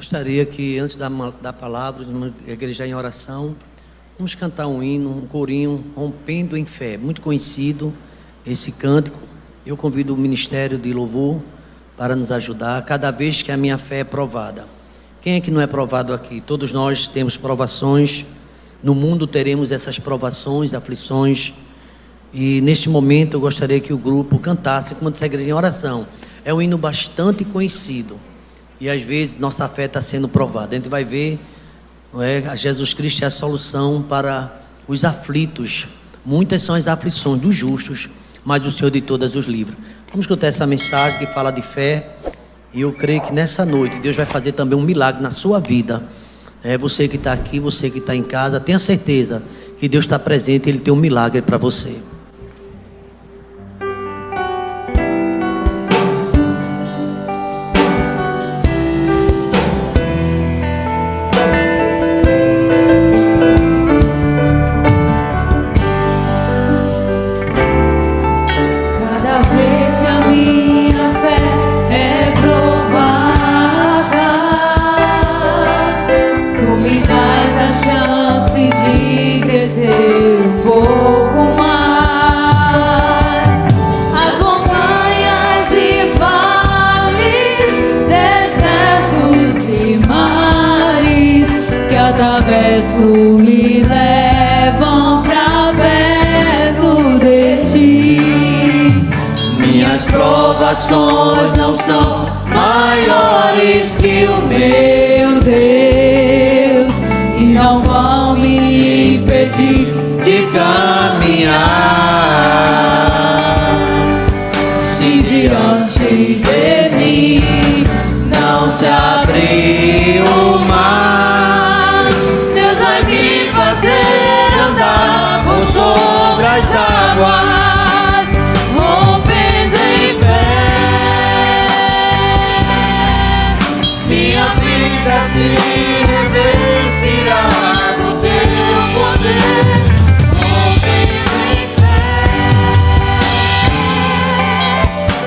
Gostaria que, antes da palavra, a igreja em oração, vamos cantar um hino, um corinho, Rompendo em Fé, muito conhecido esse cântico. Eu convido o Ministério de Louvor para nos ajudar, cada vez que a minha fé é provada. Quem é que não é provado aqui? Todos nós temos provações, no mundo teremos essas provações, aflições, e neste momento eu gostaria que o grupo cantasse, como disse a igreja em oração. É um hino bastante conhecido, e às vezes nossa fé está sendo provada. A gente vai ver, não é? A Jesus Cristo é a solução para os aflitos. Muitas são as aflições dos justos, mas o Senhor de todas os livra. Vamos escutar essa mensagem que fala de fé, e eu creio que nessa noite Deus vai fazer também um milagre na sua vida. Você que está aqui, você que está em casa, tenha certeza que Deus está presente e Ele tem um milagre para você. Me levam pra perto de ti. Minhas provações não são maiores que o meu Deus, e não vão me impedir de caminhar. Se diante de mim não se abrir o mar, Deus vai me fazer andar por sobre as águas, rompendo em fé. Minha vida se revestirá do teu poder, rompendo em fé.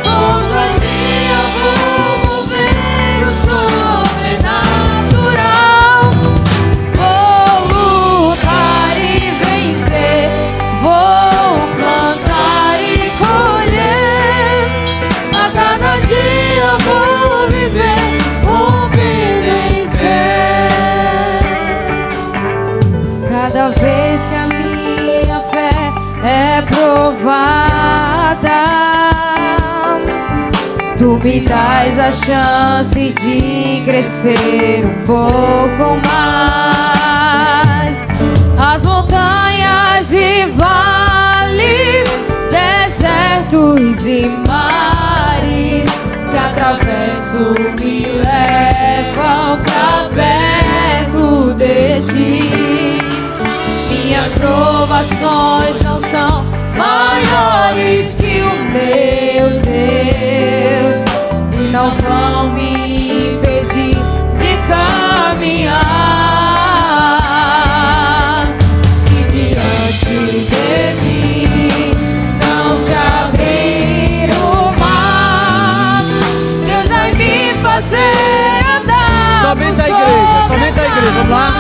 Contra ti eu vou mover o sobrenatural. Cada vez que a minha fé é provada, tu me dás a chance de crescer um pouco mais. As montanhas e vales, desertos e mares que atravesso me levam pra perto de ti. Minhas provações não são maiores que o meu Deus, e não vão me impedir de caminhar. Se diante de mim não se abrir o mar, Deus vai me fazer andar. Somente a igreja, vamos lá.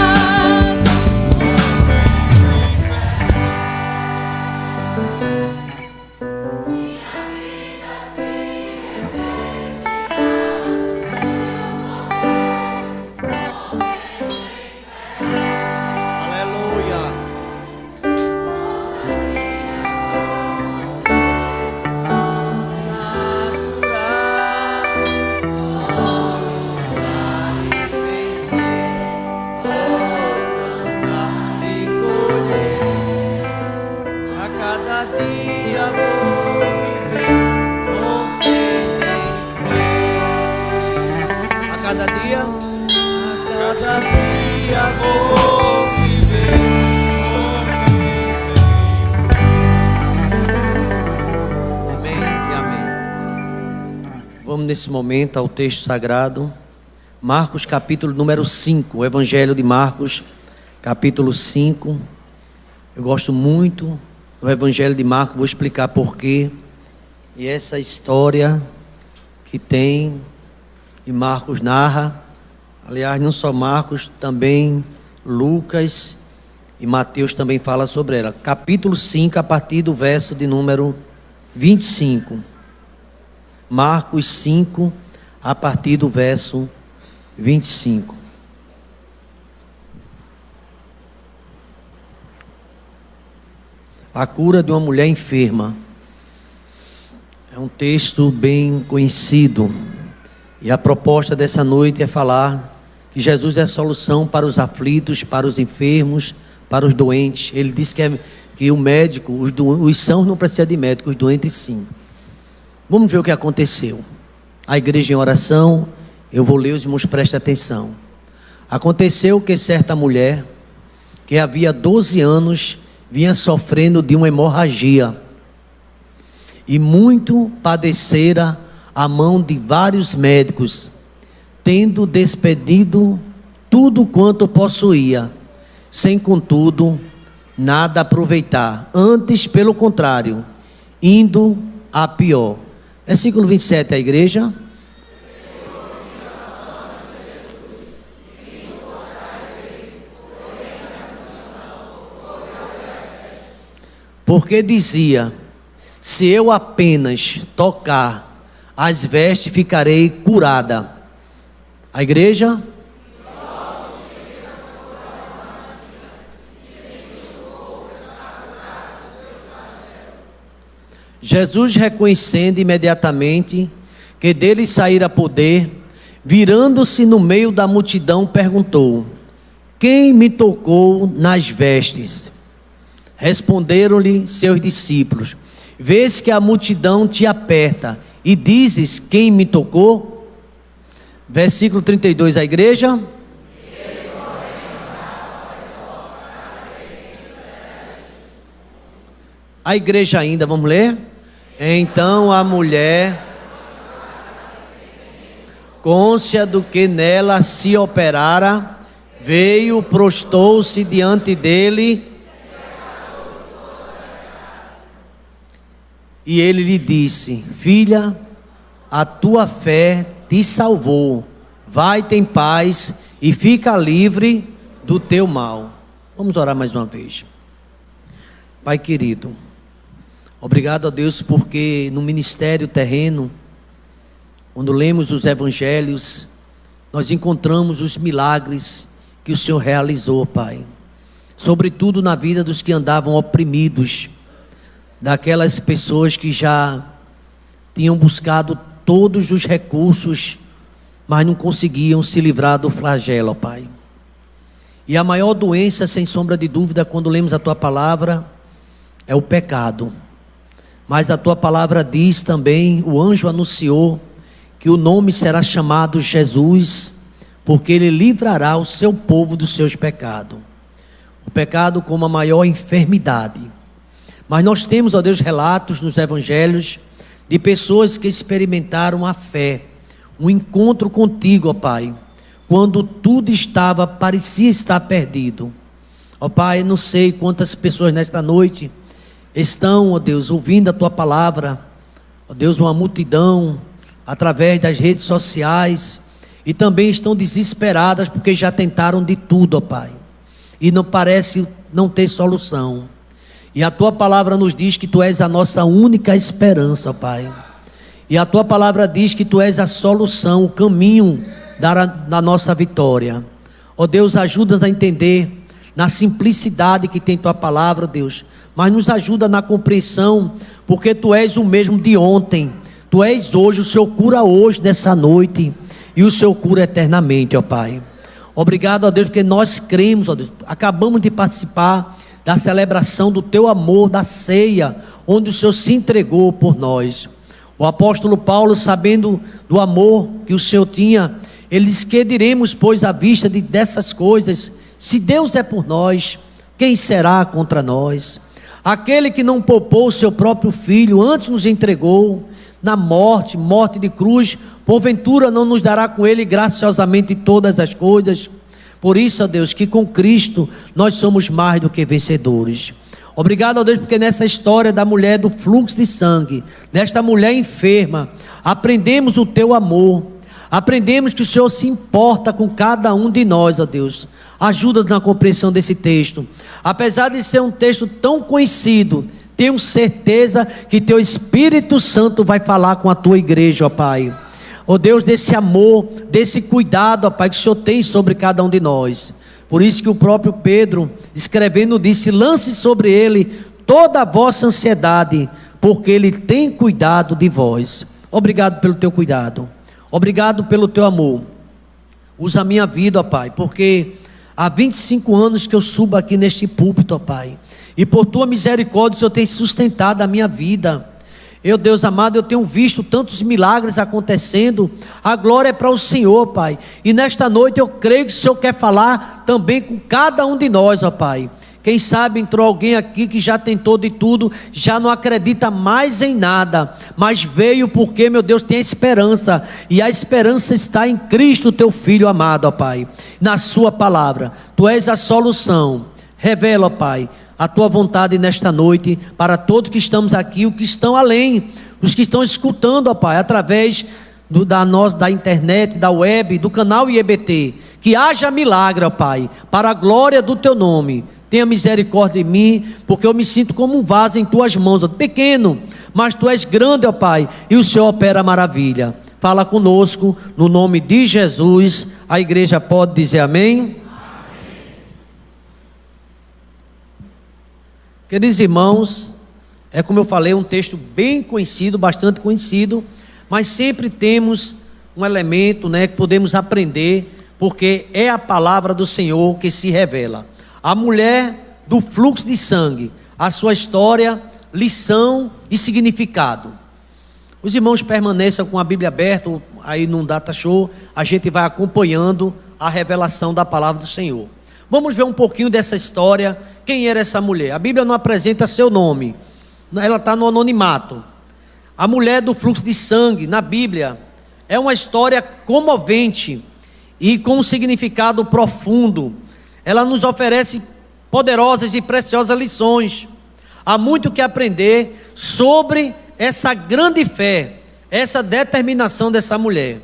Vamos nesse momento ao texto sagrado, Marcos capítulo número 5, o Evangelho de Marcos, capítulo 5. Eu gosto muito do Evangelho de Marcos, vou explicar porquê. E essa história que tem, e Marcos narra, Aliás, não só Marcos, também Lucas e Mateus também fala sobre ela. Capítulo 5, a partir do verso de número 25. Marcos 5, a partir do verso 25. A cura de uma mulher enferma. É um texto bem conhecido. E a proposta dessa noite é falar que Jesus é a solução para os aflitos, para os enfermos, para os doentes. Ele disse que o médico, os sãos não precisam de médico, os doentes sim. Vamos ver o que aconteceu. A igreja em oração, eu vou ler, os irmãos prestem atenção. Aconteceu que certa mulher, que havia 12 anos, vinha sofrendo de uma hemorragia, e muito padecera a mão de vários médicos, tendo despedido tudo quanto possuía, sem contudo nada aproveitar, antes pelo contrário, indo a pior. Versículo 27, a igreja. Porque dizia: se eu apenas tocar as vestes, ficarei curada. A igreja. Jesus, reconhecendo imediatamente que dele saíra poder, virando-se no meio da multidão, perguntou: quem me tocou nas vestes? Responderam-lhe seus discípulos: vês que a multidão te aperta e dizes: quem me tocou? Versículo 32, a igreja. A igreja ainda, vamos ler? Então a mulher, cônscia do que nela se operara, veio, prostou-se diante dele, e ele lhe disse: filha, a tua fé te salvou, vai-te em paz e fica livre do teu mal. Vamos orar mais uma vez. Pai querido, obrigado a Deus, porque no ministério terreno, quando lemos os evangelhos, nós encontramos os milagres que o Senhor realizou, Pai, sobretudo na vida dos que andavam oprimidos, daquelas pessoas que já tinham buscado todos os recursos, mas não conseguiam se livrar do flagelo, Pai. E a maior doença, sem sombra de dúvida, quando lemos a Tua palavra, é o pecado. Mas a Tua palavra diz também, o anjo anunciou, que o nome será chamado Jesus, porque Ele livrará o seu povo dos seus pecados. O pecado como a maior enfermidade. Mas nós temos, ó Deus, relatos nos evangelhos de pessoas que experimentaram a fé, um encontro contigo, ó Pai, quando tudo parecia estar perdido. Ó Pai, não sei quantas pessoas nesta noite estão, ó Deus, ouvindo a Tua palavra, ó Deus, uma multidão, através das redes sociais, e também estão desesperadas, porque já tentaram de tudo, ó Pai, e não parece não ter solução. E a Tua palavra nos diz que Tu és a nossa única esperança, ó Pai. E a Tua palavra diz que Tu és a solução, o caminho da nossa vitória. Ó Deus, ajuda-nos a entender na simplicidade que tem Tua palavra, Deus. Mas nos ajuda na compreensão, porque Tu és o mesmo de ontem. Tu és hoje, o Senhor cura hoje, nessa noite. E o Senhor cura eternamente, ó Pai. Obrigado, ó Deus, porque nós cremos, ó Deus. Acabamos de participar da celebração do Teu amor, da ceia, onde o Senhor se entregou por nós. O apóstolo Paulo, sabendo do amor que o Senhor tinha, ele diz: que diremos, pois, à vista dessas coisas? Se Deus é por nós, quem será contra nós? Aquele que não poupou o seu próprio filho, antes nos entregou na morte de cruz, porventura não nos dará com ele graciosamente todas as coisas? Por isso, ó Deus, que com Cristo nós somos mais do que vencedores. Obrigado, ó Deus, porque nessa história da mulher do fluxo de sangue, desta mulher enferma, aprendemos o Teu amor, Aprendemos que o Senhor se importa com cada um de nós, ó Deus. Ajuda-nos na compreensão desse texto. Apesar de ser um texto tão conhecido, tenho certeza que Teu Espírito Santo vai falar com a Tua igreja, ó Pai. Ó Deus, desse amor, desse cuidado, ó Pai, que o Senhor tem sobre cada um de nós. Por isso que o próprio Pedro, escrevendo, disse: lance sobre ele toda a vossa ansiedade, porque ele tem cuidado de vós. Obrigado pelo Teu cuidado. Obrigado pelo Teu amor. Usa a minha vida, ó Pai, porque há 25 anos que eu subo aqui neste púlpito, ó Pai, e por Tua misericórdia o Senhor tem sustentado a minha vida. Meu Deus amado, eu tenho visto tantos milagres acontecendo. A glória é para o Senhor, Pai. E nesta noite eu creio que o Senhor quer falar também com cada um de nós, ó Pai. Quem sabe entrou alguém aqui que já tentou de tudo, já não acredita mais em nada, mas veio porque, meu Deus, tem esperança. E a esperança está em Cristo, Teu Filho amado, ó Pai. Na Sua palavra, Tu és a solução. Revela, ó Pai, a Tua vontade nesta noite, para todos que estamos aqui, os que estão além, os que estão escutando, ó Pai, através da internet, da web, do canal IEBT, que haja milagre, ó Pai, para a glória do Teu nome. Tenha misericórdia de mim, porque eu me sinto como um vaso em Tuas mãos, ó, pequeno, mas Tu és grande, ó Pai, e o Senhor opera maravilha. Fala conosco, no nome de Jesus. A igreja pode dizer amém? Queridos irmãos, é como eu falei, um texto bem conhecido, bastante conhecido, mas sempre temos um elemento, né, que podemos aprender, porque é a palavra do Senhor que se revela. A mulher do fluxo de sangue, a sua história, lição e significado. Os irmãos permaneçam com a Bíblia aberta, aí num data show, a gente vai acompanhando a revelação da palavra do Senhor. Vamos ver um pouquinho dessa história. Quem era essa mulher? A Bíblia não apresenta seu nome, ela está no anonimato. A mulher do fluxo de sangue, na Bíblia, é uma história comovente e com um significado profundo. Ela nos oferece poderosas e preciosas lições. Há muito que aprender sobre essa grande fé, essa determinação dessa mulher.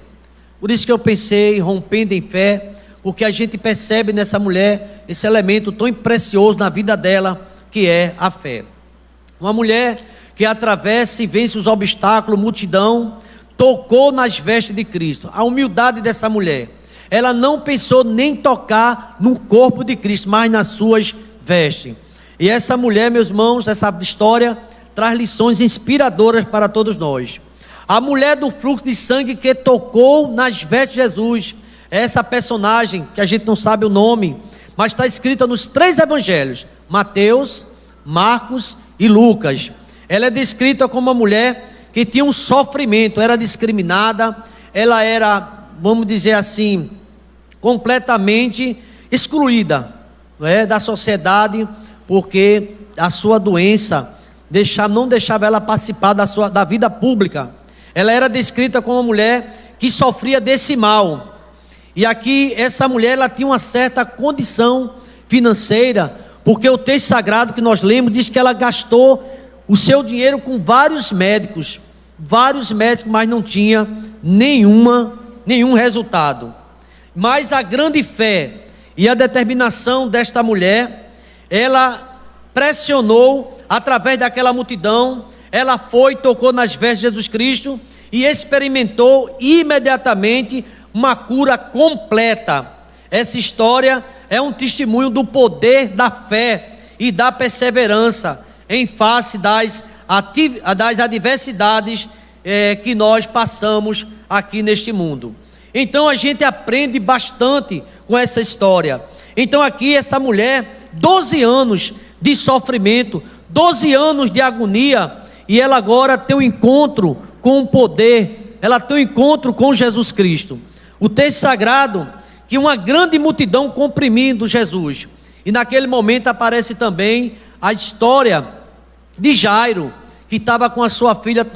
Por isso que eu pensei, rompendo em fé, porque a gente percebe nessa mulher esse elemento tão precioso na vida dela, que é a fé. Uma mulher que atravessa e vence os obstáculos, multidão, tocou nas vestes de Cristo. A humildade dessa mulher, ela não pensou nem tocar no corpo de Cristo, mas nas suas vestes. E essa mulher, meus irmãos, essa história traz lições inspiradoras para todos nós. A mulher do fluxo de sangue que tocou nas vestes de Jesus, essa personagem que a gente não sabe o nome, mas está escrita nos 3 evangelhos, Mateus, Marcos e Lucas. Ela é descrita como uma mulher que tinha um sofrimento, era discriminada, ela era, vamos dizer assim, completamente excluída, da sociedade, porque a sua doença não deixava ela participar da vida pública. Ela era descrita como uma mulher que sofria desse mal. E aqui essa mulher, ela tinha uma certa condição financeira, porque o texto sagrado que nós lemos diz que ela gastou o seu dinheiro com vários médicos, mas não tinha nenhum resultado. Mas a grande fé e a determinação desta mulher, ela pressionou através daquela multidão, ela foi, tocou nas vestes de Jesus Cristo e experimentou imediatamente uma cura completa. Essa história é um testemunho do poder da fé e da perseverança em face das adversidades que nós passamos aqui neste mundo. Então a gente aprende bastante com essa história. Então aqui essa mulher, 12 anos de sofrimento, 12 anos de agonia, e ela agora tem um encontro com o poder, ela tem um encontro com Jesus Cristo. O texto sagrado, que uma grande multidão comprimindo Jesus, e naquele momento aparece também a história de Jairo, que estava com a sua filha,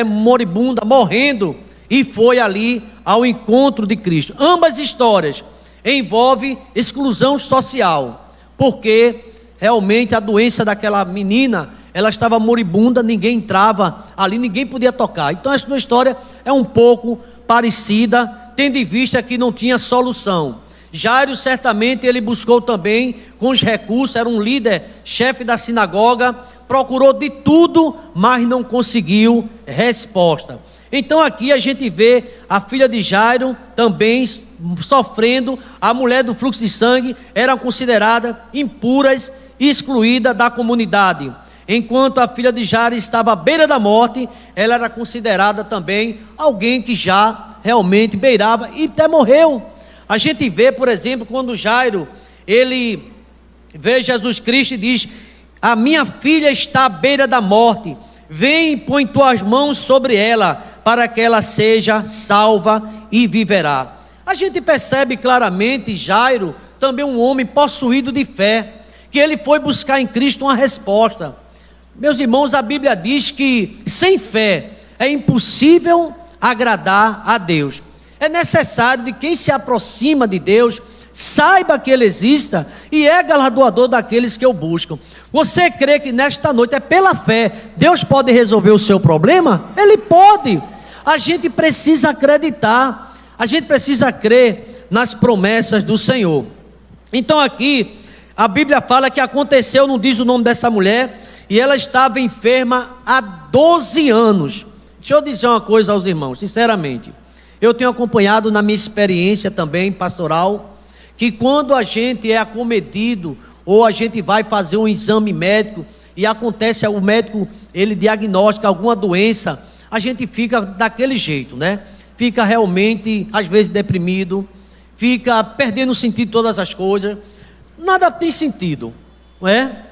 moribunda, morrendo, e foi ali ao encontro de Cristo. Ambas histórias envolvem exclusão social, porque realmente a doença daquela menina, ela estava moribunda, ninguém entrava ali, ninguém podia tocar. Então essa história é um pouco parecida, tendo em vista que não tinha solução. Jairo certamente ele buscou também com os recursos, era um líder, chefe da sinagoga, procurou de tudo, mas não conseguiu resposta. Então aqui a gente vê a filha de Jairo também sofrendo, a mulher do fluxo de sangue era considerada impuras e excluída da comunidade. Enquanto a filha de Jairo estava à beira da morte, ela era considerada também alguém que já realmente beirava e até morreu. A gente vê, por exemplo, quando Jairo, ele vê Jesus Cristo e diz: a minha filha está à beira da morte, vem e põe tuas mãos sobre ela, para que ela seja salva e viverá. A gente percebe claramente Jairo, também um homem possuído de fé, que ele foi buscar em Cristo uma resposta. Meus irmãos, a Bíblia diz que sem fé é impossível agradar a Deus. É necessário de quem se aproxima de Deus saiba que Ele exista e é galardoador daqueles que o buscam. Você crê que nesta noite é pela fé Deus pode resolver o seu problema? Ele pode. A gente precisa acreditar, a gente precisa crer nas promessas do Senhor. Então aqui a Bíblia fala que aconteceu, não diz o nome dessa mulher, e ela estava enferma há 12 anos. Deixa eu dizer uma coisa aos irmãos, sinceramente. Eu tenho acompanhado na minha experiência também pastoral, que quando a gente é acometido, ou a gente vai fazer um exame médico, e acontece, o médico, ele diagnostica alguma doença, a gente fica daquele jeito, né? Fica realmente, às vezes, deprimido, fica perdendo o sentido de todas as coisas, nada tem sentido, não é?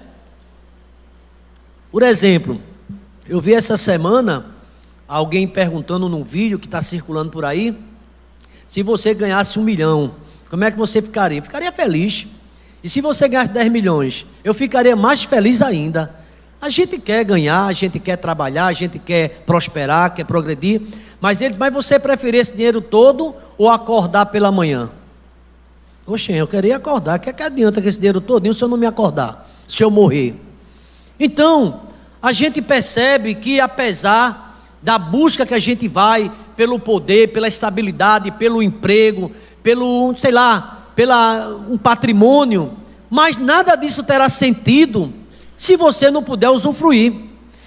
Por exemplo, eu vi essa semana alguém perguntando num vídeo que está circulando por aí, se você ganhasse 1 milhão, como é que você ficaria? Ficaria feliz. E se você ganhasse 10 milhões, eu ficaria mais feliz ainda. A gente quer ganhar, a gente quer trabalhar, a gente quer prosperar, quer progredir, mas você preferia esse dinheiro todo ou acordar pela manhã? Oxe, eu queria acordar, que adianta que esse dinheiro todinho se eu não me acordar, se eu morrer? Então, a gente percebe que apesar da busca que a gente vai pelo poder, pela estabilidade, pelo emprego, pelo, um patrimônio, mas nada disso terá sentido se você não puder usufruir.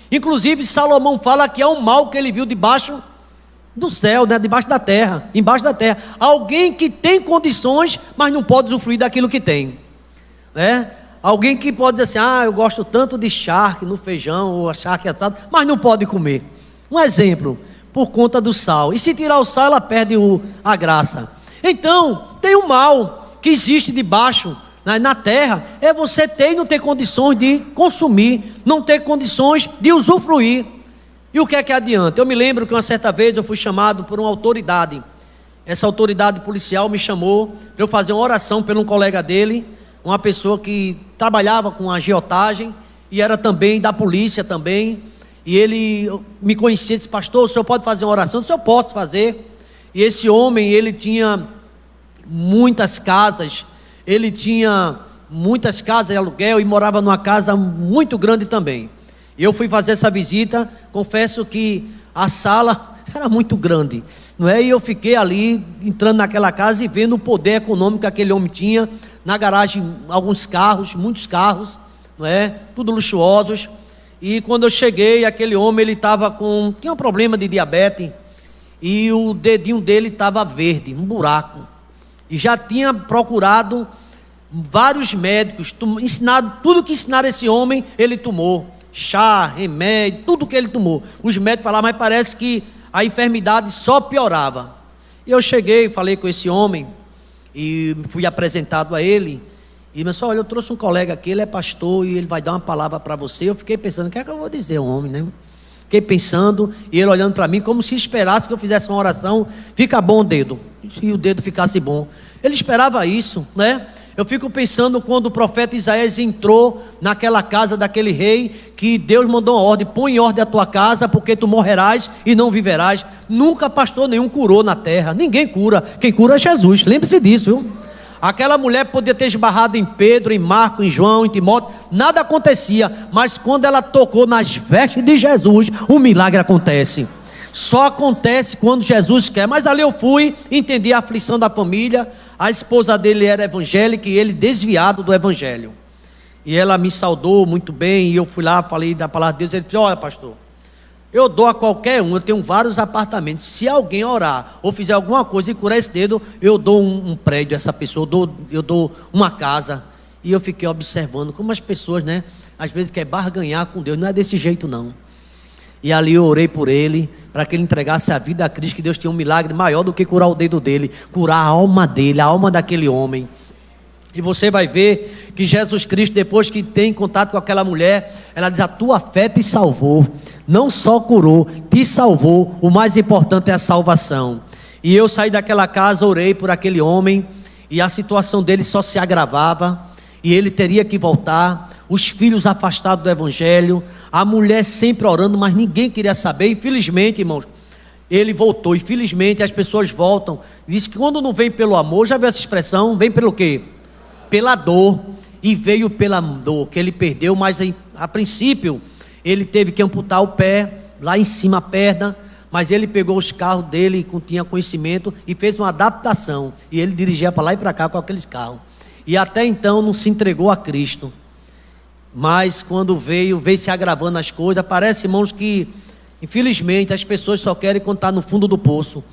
Inclusive Salomão fala que é um mal que ele viu debaixo do céu, né? Debaixo da terra, embaixo da terra. Alguém que tem condições, mas não pode usufruir daquilo que tem, né? Alguém que pode dizer assim: eu gosto tanto de charque no feijão, ou charque assado, mas não pode comer. Um exemplo, por conta do sal. E se tirar o sal, ela perde a graça. Então, tem um mal que existe debaixo, na terra, é você ter e não ter condições de consumir, não ter condições de usufruir. E o que é que adianta? Eu me lembro que uma certa vez eu fui chamado por uma autoridade. Essa autoridade policial me chamou para eu fazer uma oração por um colega dele, uma pessoa que trabalhava com agiotagem e era também da polícia também. E ele me conhecia e disse: pastor, o senhor pode fazer uma oração? Eu disse: eu posso fazer. E esse homem, ele tinha muitas casas, de aluguel, e morava numa casa muito grande também. E eu fui fazer essa visita, confesso que a sala era muito grande, não é? E eu fiquei ali, entrando naquela casa e vendo o poder econômico que aquele homem tinha. Na garagem, alguns carros, muitos carros, não é? Tudo luxuosos. E quando eu cheguei, aquele homem, ele tinha um problema de diabetes, e o dedinho dele estava verde, um buraco, e já tinha procurado vários médicos, ensinado, tudo que ensinaram esse homem, ele tomou, chá, remédio, tudo que ele tomou. Os médicos falaram, mas parece que a enfermidade só piorava. E eu cheguei, falei com esse homem, e fui apresentado a ele, e ele disse: olha, eu trouxe um colega aqui, ele é pastor, e ele vai dar uma palavra para você. Eu fiquei pensando, o que é que eu vou dizer ao homem, né? Fiquei pensando, e ele olhando para mim, como se esperasse que eu fizesse uma oração: fica bom o dedo, e o dedo ficasse bom. Ele esperava isso, né? Eu fico pensando quando o profeta Isaías entrou naquela casa daquele rei, que Deus mandou uma ordem: põe em ordem a tua casa, porque tu morrerás e não viverás. Nunca pastor nenhum curou na terra, ninguém cura, quem cura é Jesus, lembre-se disso, viu? Aquela mulher podia ter esbarrado em Pedro, em Marco, em João, em Timóteo, nada acontecia, mas quando ela tocou nas vestes de Jesus, o milagre acontece. só acontece quando Jesus quer. Mas ali eu fui, entendi a aflição da família. A esposa dele era evangélica e ele desviado do evangelho. E ela me saudou muito bem, e eu fui lá, falei da palavra de Deus. Ele disse: olha, pastor, eu dou a qualquer um, eu tenho vários apartamentos. Se alguém orar ou fizer alguma coisa e curar esse dedo, eu dou um prédio a essa pessoa, eu dou uma casa. E eu fiquei observando como as pessoas, né, às vezes querem barganhar com Deus. Não é desse jeito não. E ali eu orei por ele, para que ele entregasse a vida a Cristo, que Deus tinha um milagre maior do que curar o dedo dele, curar a alma dele, a alma daquele homem. E você vai ver que Jesus Cristo, depois que tem contato com aquela mulher, ela diz: a tua fé te salvou. Não só curou, te salvou. O mais importante é a salvação. E eu saí daquela casa, orei por aquele homem, e a situação dele só se agravava, e ele teria que voltar. Os filhos afastados do evangelho, a mulher sempre orando, mas ninguém queria saber. Infelizmente, irmãos, ele voltou. Infelizmente as pessoas voltam. Diz que quando não vem pelo amor, já viu essa expressão? Vem pelo quê? Pela dor. E veio pela dor que ele perdeu, mas a princípio ele teve que amputar o pé, lá em cima a perna, mas ele pegou os carros dele, tinha conhecimento, e fez uma adaptação, e ele dirigia para lá e para cá com aqueles carros, e até então não se entregou a Cristo. Mas quando veio se agravando as coisas. Parece, irmãos, que infelizmente as pessoas só querem quando está no fundo do poço.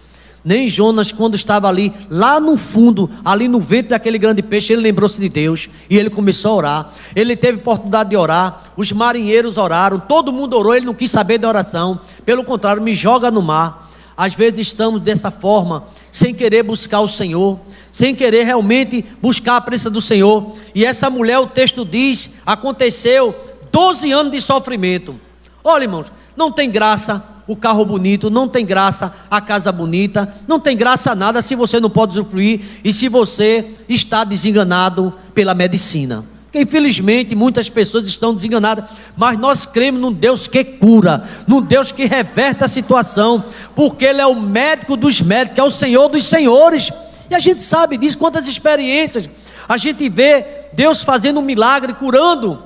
Nem Jonas, quando estava ali, lá no fundo, ali no ventre daquele grande peixe, ele lembrou-se de Deus, e ele começou a orar. Ele teve oportunidade de orar, os marinheiros oraram, todo mundo orou, ele não quis saber da oração. Pelo contrário, me joga no mar. Às vezes estamos dessa forma, sem querer buscar o Senhor, sem querer realmente buscar a presença do Senhor. E essa mulher, o texto diz, aconteceu 12 anos de sofrimento. Olha, irmãos, não tem graça o carro bonito, não tem graça a casa bonita, não tem graça nada se você não pode usufruir e se você está desenganado pela medicina. Porque infelizmente muitas pessoas estão desenganadas, mas nós cremos num Deus que cura, num Deus que reverte a situação, porque Ele é o médico dos médicos, é o Senhor dos senhores. E a gente sabe disso, quantas experiências a gente vê Deus fazendo um milagre, curando.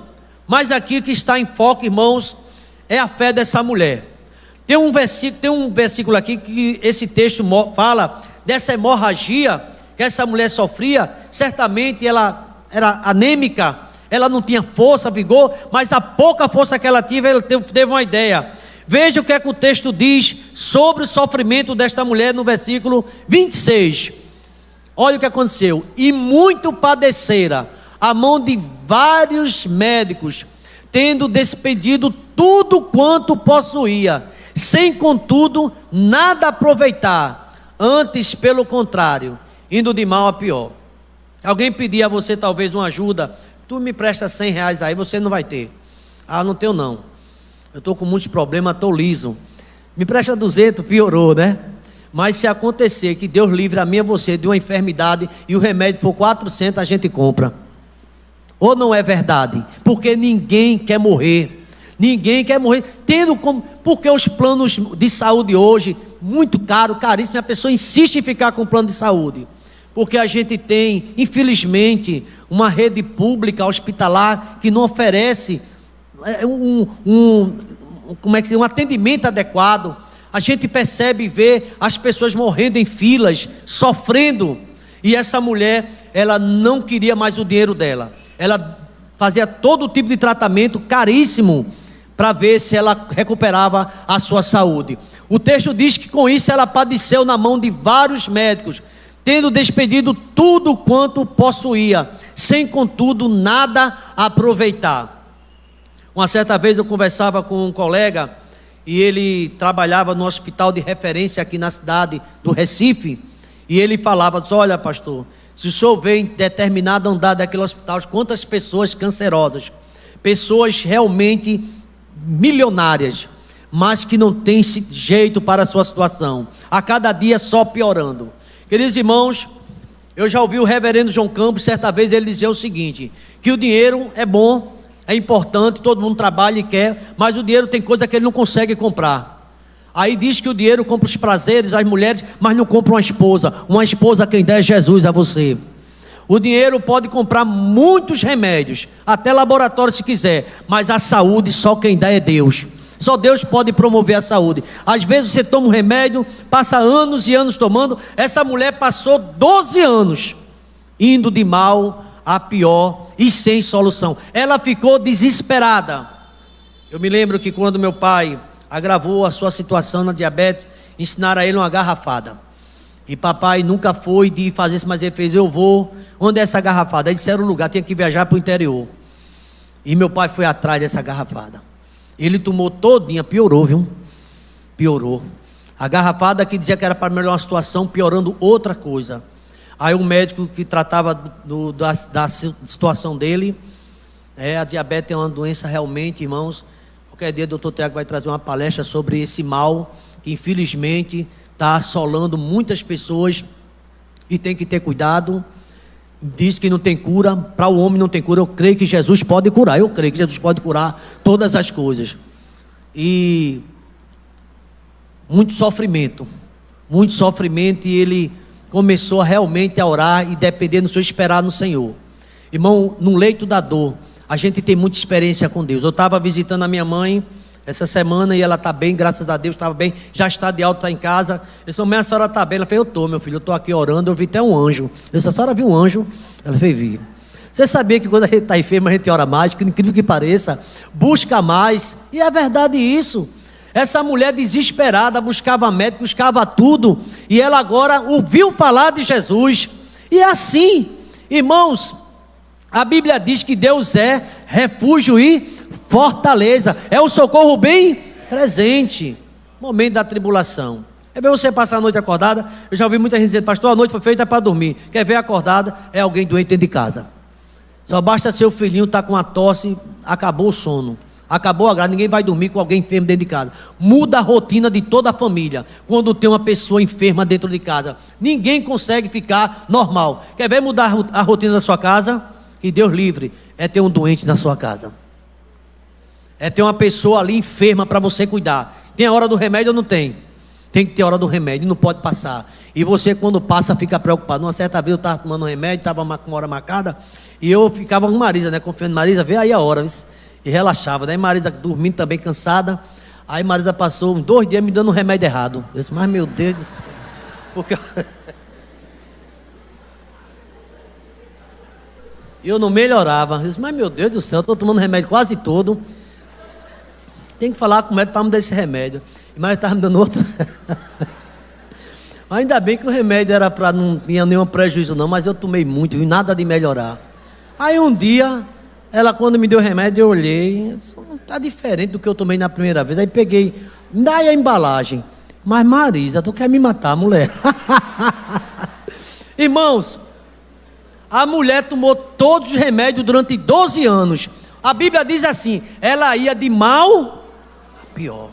Mas aqui que está em foco, irmãos, é a fé dessa mulher. Tem um versículo aqui que esse texto fala dessa hemorragia que essa mulher sofria. Certamente ela era anêmica, ela não tinha força, vigor, mas a pouca força que ela teve, ela teve uma ideia. Veja o que é que o texto diz sobre o sofrimento desta mulher no versículo 26. Olha o que aconteceu: e muito padecera a mão de vários médicos, tendo despedido tudo quanto possuía, sem contudo nada aproveitar, antes pelo contrário, indo de mal a pior. Alguém pedir a você talvez uma ajuda: tu me presta 100 reais aí, você não vai ter. Ah, não tenho não, eu estou com muitos problemas, estou liso. Me presta 200, piorou, né? Mas se acontecer que Deus livre a mim e a você de uma enfermidade e o remédio for 400, a gente compra. Ou não é verdade? Porque ninguém quer morrer. Ninguém quer morrer. Porque os planos de saúde hoje, muito caro, caríssimo, a pessoa insiste em ficar com o plano de saúde. Porque a gente tem, infelizmente, uma rede pública hospitalar que não oferece um atendimento adequado. A gente percebe e vê as pessoas morrendo em filas, sofrendo. E essa mulher, ela não queria mais o dinheiro dela. Ela fazia todo tipo de tratamento caríssimo para ver se ela recuperava a sua saúde. O texto diz que com isso ela padeceu na mão de vários médicos, tendo despedido tudo quanto possuía, sem contudo nada aproveitar. Uma certa vez eu conversava com um colega, e ele trabalhava no hospital de referência aqui na cidade do Recife, e ele falava: olha, pastor, se o senhor vê em determinado andar daquele hospital, quantas pessoas cancerosas, pessoas realmente milionárias, mas que não têm jeito para a sua situação, a cada dia só piorando. Queridos irmãos, eu já ouvi o reverendo João Campos, certa vez, ele dizer o seguinte: que o dinheiro é bom, é importante, todo mundo trabalha e quer, mas o dinheiro tem coisa que ele não consegue comprar. Aí diz que o dinheiro compra os prazeres, as mulheres, mas não compra uma esposa quem dá é Jesus a você. O dinheiro pode comprar muitos remédios, até laboratório se quiser, mas a saúde só quem dá é Deus. Só Deus pode promover a saúde. Às vezes você toma um remédio, passa anos e anos tomando. Essa mulher passou 12 anos indo de mal a pior e sem solução. Ela ficou desesperada. Eu me lembro que quando meu pai agravou a sua situação na diabetes, ensinaram a ele uma garrafada. E papai nunca foi de fazer isso, mas ele fez: eu vou. Onde é essa garrafada? Aí disseram o lugar, tinha que viajar para o interior. E meu pai foi atrás dessa garrafada. Ele tomou todinha, piorou, viu? Piorou. A garrafada que dizia que era para melhorar uma situação, piorando outra coisa. Aí o médico que tratava da situação dele, a diabetes é uma doença realmente, irmãos. Qualquer dia o doutor Tiago vai trazer uma palestra sobre esse mal, que infelizmente está assolando muitas pessoas e tem que ter cuidado. Diz que não tem cura, para o homem não tem cura. Eu creio que Jesus pode curar, eu creio que Jesus pode curar todas as coisas. E muito sofrimento, e ele começou realmente a orar e depender do Senhor, esperar no Senhor. Irmão, no leito da dor, a gente tem muita experiência com Deus. Eu estava visitando a minha mãe essa semana e ela está bem, graças a Deus, estava bem, já está de alta, está em casa. Eu disse: a senhora está bem? Ela fez: eu estou, meu filho, eu estou aqui orando, eu vi até um anjo. Eu disse: a senhora viu um anjo? Ela fez: vi. Você sabia que quando a gente está enfermo, a gente ora mais, que incrível que pareça, busca mais, e é verdade isso. Essa mulher desesperada, buscava médico, buscava tudo, e ela agora ouviu falar de Jesus. E é assim, irmãos, a Bíblia diz que Deus é refúgio e fortaleza, é o socorro bem presente, momento da tribulação. É bem você passar a noite acordada. Eu já ouvi muita gente dizendo: pastor, a noite foi feita para dormir. Quer ver acordada? É alguém doente dentro de casa. Só basta seu filhinho estar com uma tosse, acabou o sono, acabou a graça, ninguém vai dormir com alguém enfermo dentro de casa. Muda a rotina de toda a família quando tem uma pessoa enferma dentro de casa. Ninguém consegue ficar normal. Quer ver mudar a rotina da sua casa? Que Deus livre, é ter um doente na sua casa. É ter uma pessoa ali enferma para você cuidar. Tem a hora do remédio ou não tem? Tem que ter a hora do remédio, não pode passar. E você, quando passa, fica preocupado. Uma certa vez eu estava tomando um remédio, estava com uma hora marcada, e eu ficava com Marisa, confiando em Marisa, vê aí a hora, e relaxava. Daí Marisa dormindo também, cansada. Aí Marisa passou uns 2 dias me dando um remédio errado. Eu disse: mas meu Deus do céu. Porque eu não melhorava. Eu disse: mas meu Deus do céu, eu estou tomando remédio quase todo. Tem que falar com o médico para me dar esse remédio. Mas estava me dando outro. Ainda bem que o remédio era para não tinha nenhum prejuízo não, mas eu tomei muito e nada de melhorar. Aí um dia, ela quando me deu o remédio, eu olhei, está diferente do que eu tomei na primeira vez. Aí peguei, daí a embalagem. Mas Marisa, tu quer me matar, mulher? Irmãos, a mulher tomou todos os remédios durante 12 anos. A Bíblia diz assim: ela ia de mal a pior.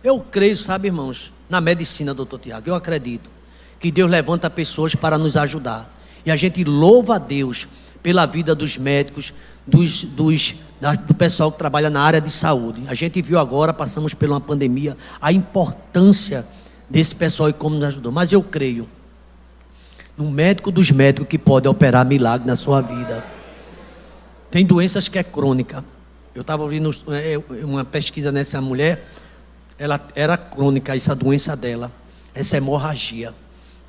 Eu creio, sabe, irmãos, na medicina, doutor Tiago. Eu acredito que Deus levanta pessoas para nos ajudar. E a gente louva a Deus pela vida dos médicos, do pessoal que trabalha na área de saúde. A gente viu agora, passamos por uma pandemia, a importância desse pessoal e como nos ajudou. Mas eu creio no médico dos médicos que pode operar milagre na sua vida. Tem doenças que é crônica. Eu estava ouvindo uma pesquisa nessa mulher. Ela era crônica, essa doença dela, essa hemorragia,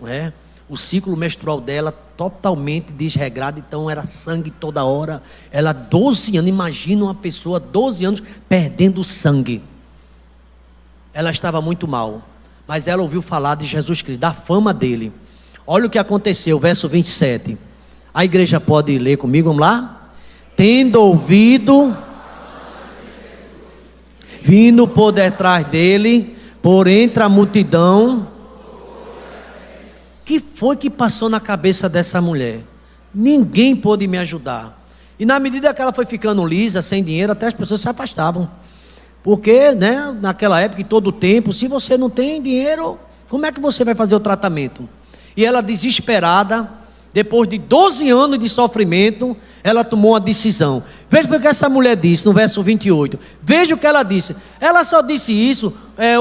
não é? O ciclo menstrual dela totalmente desregrado, então era sangue toda hora. Ela 12 anos, imagina uma pessoa 12 anos perdendo sangue. Ela estava muito mal, mas ela ouviu falar de Jesus Cristo, da fama dele. Olha o que aconteceu, verso 27. A igreja pode ler comigo, vamos lá? Tendo ouvido, vindo por detrás dele, por entre a multidão. Que foi que passou na cabeça dessa mulher? Ninguém pôde me ajudar. E na medida que ela foi ficando lisa, sem dinheiro, até as pessoas se afastavam. Porque, naquela época, em todo o tempo, se você não tem dinheiro, como é que você vai fazer o tratamento? E ela desesperada, depois de 12 anos de sofrimento, ela tomou uma decisão. Veja o que essa mulher disse no verso 28. Veja o que ela disse. Ela só disse isso,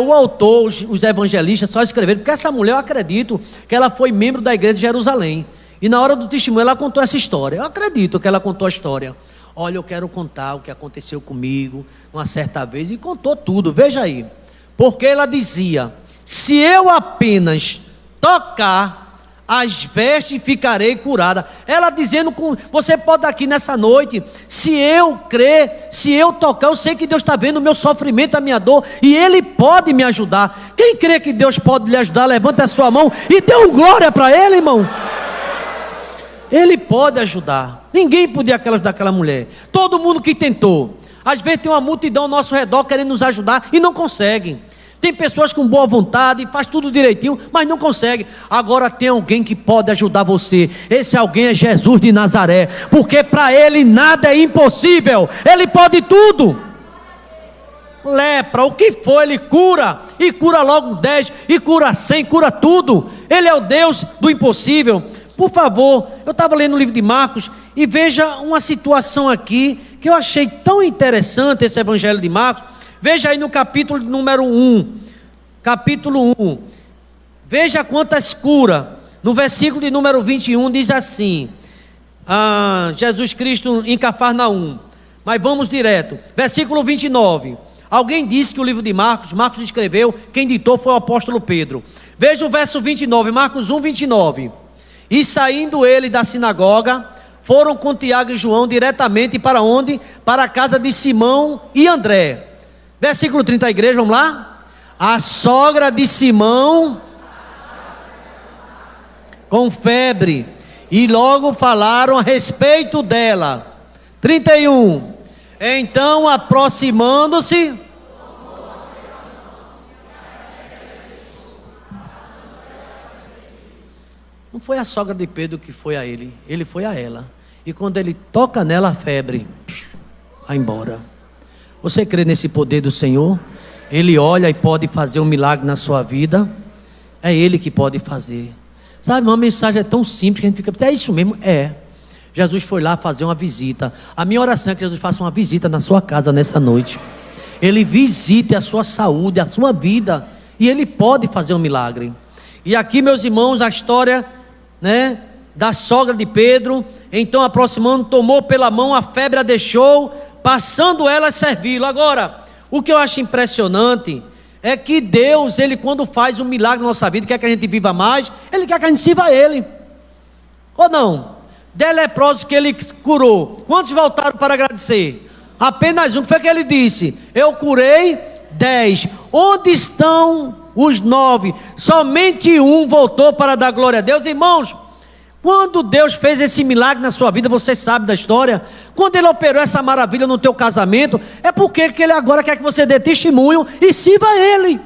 o autor, os evangelistas só escreveram, porque essa mulher, eu acredito que ela foi membro da igreja de Jerusalém. E na hora do testemunho ela contou essa história. Eu acredito que ela contou a história. Olha, eu quero contar o que aconteceu comigo uma certa vez, e contou tudo, veja aí. Porque ela dizia: se eu apenas tocar as vestes, ficarei curada. Ela dizendo, você pode aqui nessa noite, se eu crer, se eu tocar, eu sei que Deus está vendo o meu sofrimento, a minha dor, e Ele pode me ajudar. Quem crê que Deus pode lhe ajudar, levanta a sua mão e dê um glória para Ele, irmão. Ele pode ajudar. Ninguém podia ajudar aquela mulher. Todo mundo que tentou. Às vezes tem uma multidão ao nosso redor querendo nos ajudar e não conseguem. Tem pessoas com boa vontade, faz tudo direitinho, mas não consegue. Agora tem alguém que pode ajudar você. Esse alguém é Jesus de Nazaré, porque para Ele nada é impossível. Ele pode tudo. Lepra, o que for, Ele cura. E cura logo 10, e cura 100, cura tudo. Ele é o Deus do impossível. Por favor, eu estava lendo o livro de Marcos, e veja uma situação aqui, que eu achei tão interessante esse evangelho de Marcos. Veja aí no capítulo número 1, capítulo 1, veja quantas curas. No versículo de número 21 diz assim, Jesus Cristo em Cafarnaum, mas vamos direto, versículo 29, alguém disse que o livro de Marcos escreveu, quem ditou foi o apóstolo Pedro. Veja o verso 29, Marcos 1, 29, e saindo ele da sinagoga, foram com Tiago e João diretamente para onde? Para a casa de Simão e André. Versículo 30, a igreja, vamos lá? A sogra de Simão com febre, e logo falaram a respeito dela. 31, então aproximando-se, não foi a sogra de Pedro que foi a ele, ele foi a ela, e quando ele toca nela, a febre vai embora. Você crê nesse poder do Senhor? Ele olha e pode fazer um milagre na sua vida. É Ele que pode fazer. Sabe, uma mensagem é tão simples que a gente fica, é isso mesmo? É. Jesus foi lá fazer uma visita. A minha oração é que Jesus faça uma visita na sua casa nessa noite. Ele visite a sua saúde, a sua vida, e Ele pode fazer um milagre. E aqui, meus irmãos, a história, né, da sogra de Pedro. Então, aproximando, tomou pela mão, a febre a deixou, passando ela a servi-lo. Agora, o que eu acho impressionante é que Deus, Ele quando faz um milagre na nossa vida, quer que a gente viva mais, Ele quer que a gente sirva a Ele, ou não? 10 leprosos que Ele curou, quantos voltaram para agradecer? Apenas um. Foi que Ele disse, eu curei 10, onde estão os 9? Somente um voltou para dar glória a Deus. Irmãos, quando Deus fez esse milagre na sua vida, você sabe da história, quando Ele operou essa maravilha no teu casamento, é porque Ele agora quer que você dê testemunho e sirva a Ele.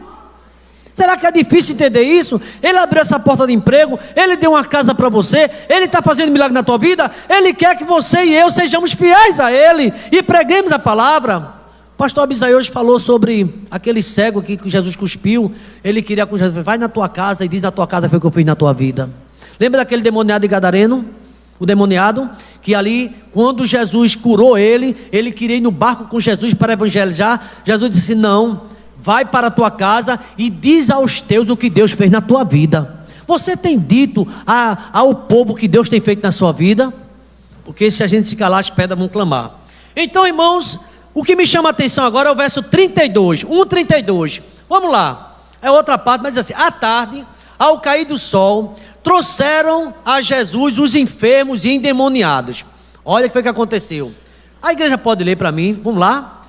Será que é difícil entender isso? Ele abriu essa porta de emprego, Ele deu uma casa para você, Ele está fazendo milagre na tua vida, Ele quer que você e eu sejamos fiéis a Ele e preguemos a palavra. O pastor Abisaí hoje falou sobre aquele cego que Jesus cuspiu. Ele queria com Jesus, vai na tua casa e diz na tua casa foi o que eu fiz na tua vida. Lembra daquele demoniado de Gadareno? O demoniado, que ali, quando Jesus curou ele queria ir no barco com Jesus para evangelizar. Jesus disse, não, vai para a tua casa e diz aos teus o que Deus fez na tua vida. Você tem dito ao povo o que Deus tem feito na sua vida? Porque se a gente se calar, as pedras vão clamar. Então, irmãos, o que me chama a atenção agora é o verso 32, 1:32. Vamos lá, é outra parte, mas diz assim, à tarde, ao cair do sol, trouxeram a Jesus os enfermos e endemoniados. Olha o que foi que aconteceu. A igreja pode ler para mim, vamos lá.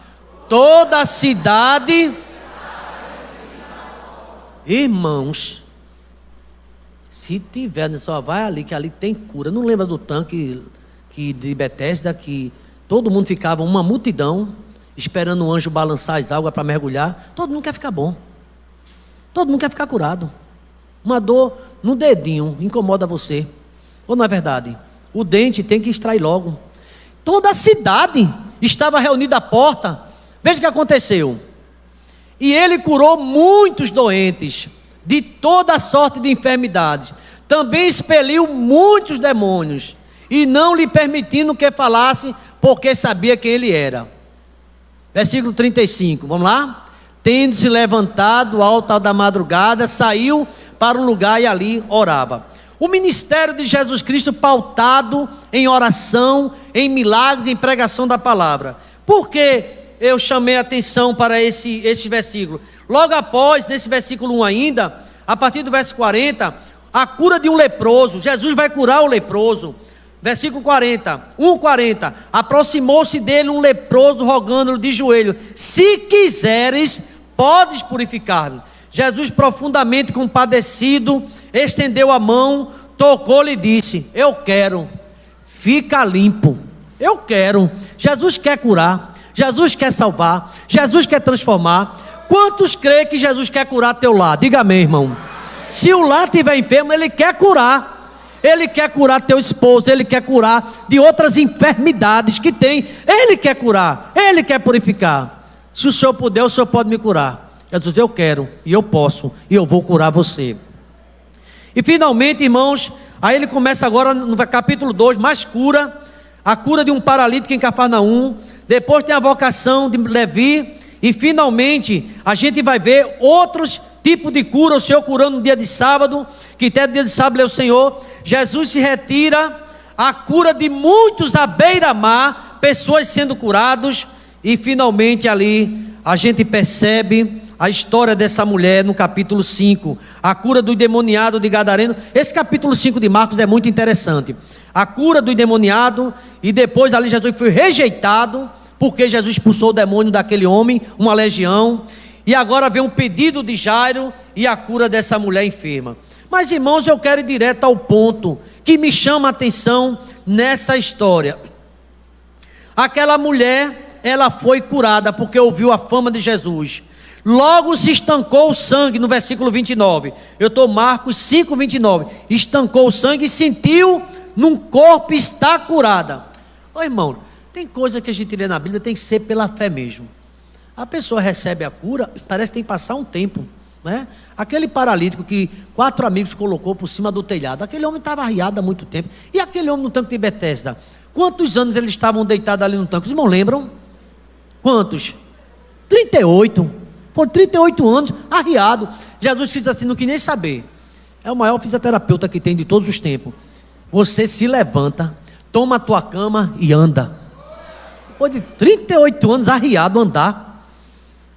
Toda a cidade, irmãos, se tiver, só vai ali, que ali tem cura. Não lembra do tanque de Betesda, que todo mundo ficava, uma multidão, esperando o anjo balançar as águas para mergulhar. Todo mundo quer ficar bom, todo mundo quer ficar curado. Uma dor no dedinho incomoda você, ou não é verdade? O dente tem que extrair logo. Toda a cidade estava reunida à porta. Veja o que aconteceu. E ele curou muitos doentes de toda sorte de enfermidades. Também expeliu muitos demônios, e não lhe permitindo que falasse, porque sabia quem ele era. Versículo 35, vamos lá? Tendo-se levantado ao alto da madrugada, saiu para um lugar e ali orava. O ministério de Jesus Cristo pautado em oração, em milagres, em pregação da palavra. Por que eu chamei a atenção para esse versículo? Logo após, nesse versículo 1 ainda, a partir do verso 40, a cura de um leproso. Jesus vai curar o leproso. Versículo 40, 1:40. Aproximou-se dele um leproso, rogando-lhe de joelho: se quiseres, podes purificar-me. Jesus, profundamente compadecido, estendeu a mão, tocou-lhe e disse: eu quero, fica limpo. Eu quero. Jesus quer curar, Jesus quer salvar, Jesus quer transformar. Quantos creem que Jesus quer curar teu lar? Diga amém, irmão. Se o lar estiver enfermo, Ele quer curar. Ele quer curar teu esposo, Ele quer curar de outras enfermidades que tem. Ele quer curar, Ele quer purificar. Se o Senhor puder, o Senhor pode me curar. Jesus, eu quero, e eu posso, e eu vou curar você. E finalmente, irmãos, aí ele começa agora no capítulo 2, mais cura. A cura de um paralítico em Cafarnaum. Depois tem a vocação de Levi. E finalmente, a gente vai ver outros tipos de cura. O Senhor curando no dia de sábado, que até no dia de sábado é o Senhor. Jesus se retira, a cura de muitos à beira-mar, pessoas sendo curados. E finalmente ali, a gente percebe a história dessa mulher no capítulo 5, a cura do endemoniado de Gadareno. Esse capítulo 5 de Marcos é muito interessante. A cura do endemoniado, e depois ali Jesus foi rejeitado, porque Jesus expulsou o demônio daquele homem, uma legião. E agora vem um pedido de Jairo e a cura dessa mulher enferma. Mas irmãos, eu quero ir direto ao ponto que me chama a atenção nessa história. Aquela mulher, ela foi curada porque ouviu a fama de Jesus. Logo se estancou o sangue, no versículo 29. Eu estou Marcos 5, 29. Estancou o sangue e sentiu num corpo está curada. Ô irmão, tem coisa que a gente lê na Bíblia, tem que ser pela fé mesmo. A pessoa recebe a cura, parece que tem que passar um tempo, né? Aquele paralítico que 4 amigos colocou por cima do telhado, aquele homem estava arriado há muito tempo. E aquele homem no tanque de Betesda, quantos anos eles estavam deitados ali no tanque? Os irmãos lembram? Quantos? 38. Por 38 anos, arriado. Jesus Cristo assim, não quis nem saber. É o maior fisioterapeuta que tem de todos os tempos. Você se levanta, toma a tua cama e anda. Depois de 38 anos, arriado, andar.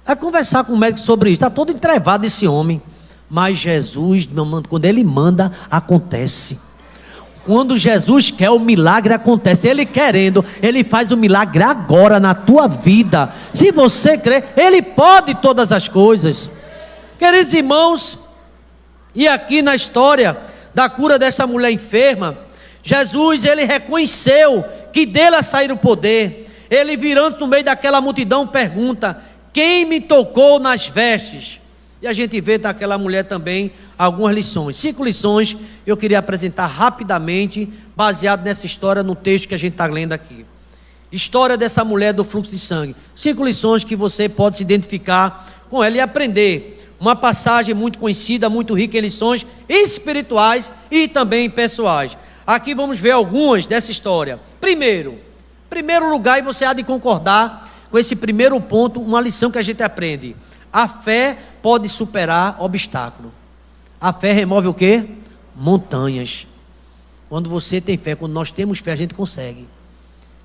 Vai conversar com o médico sobre isso. Está todo entrevado esse homem. Mas Jesus, quando Ele manda, acontece. Quando Jesus quer, o milagre acontece. Ele querendo, Ele faz o milagre agora na tua vida. Se você crer, Ele pode todas as coisas. Queridos irmãos, e aqui na história da cura dessa mulher enferma, Jesus, Ele reconheceu que dele sair o poder. Ele, virando no meio daquela multidão, pergunta: quem me tocou nas vestes? E a gente vê daquela mulher também algumas lições. 5 lições eu queria apresentar rapidamente, baseado nessa história, no texto que a gente está lendo aqui. História dessa mulher do fluxo de sangue. 5 lições que você pode se identificar com ela e aprender. Uma passagem muito conhecida, muito rica em lições espirituais e também pessoais. Aqui vamos ver algumas dessa história. Primeiro lugar, e você há de concordar com esse primeiro ponto, uma lição que a gente aprende: a fé pode superar obstáculo. A fé remove o quê? Montanhas. Quando você tem fé, quando nós temos fé, a gente consegue,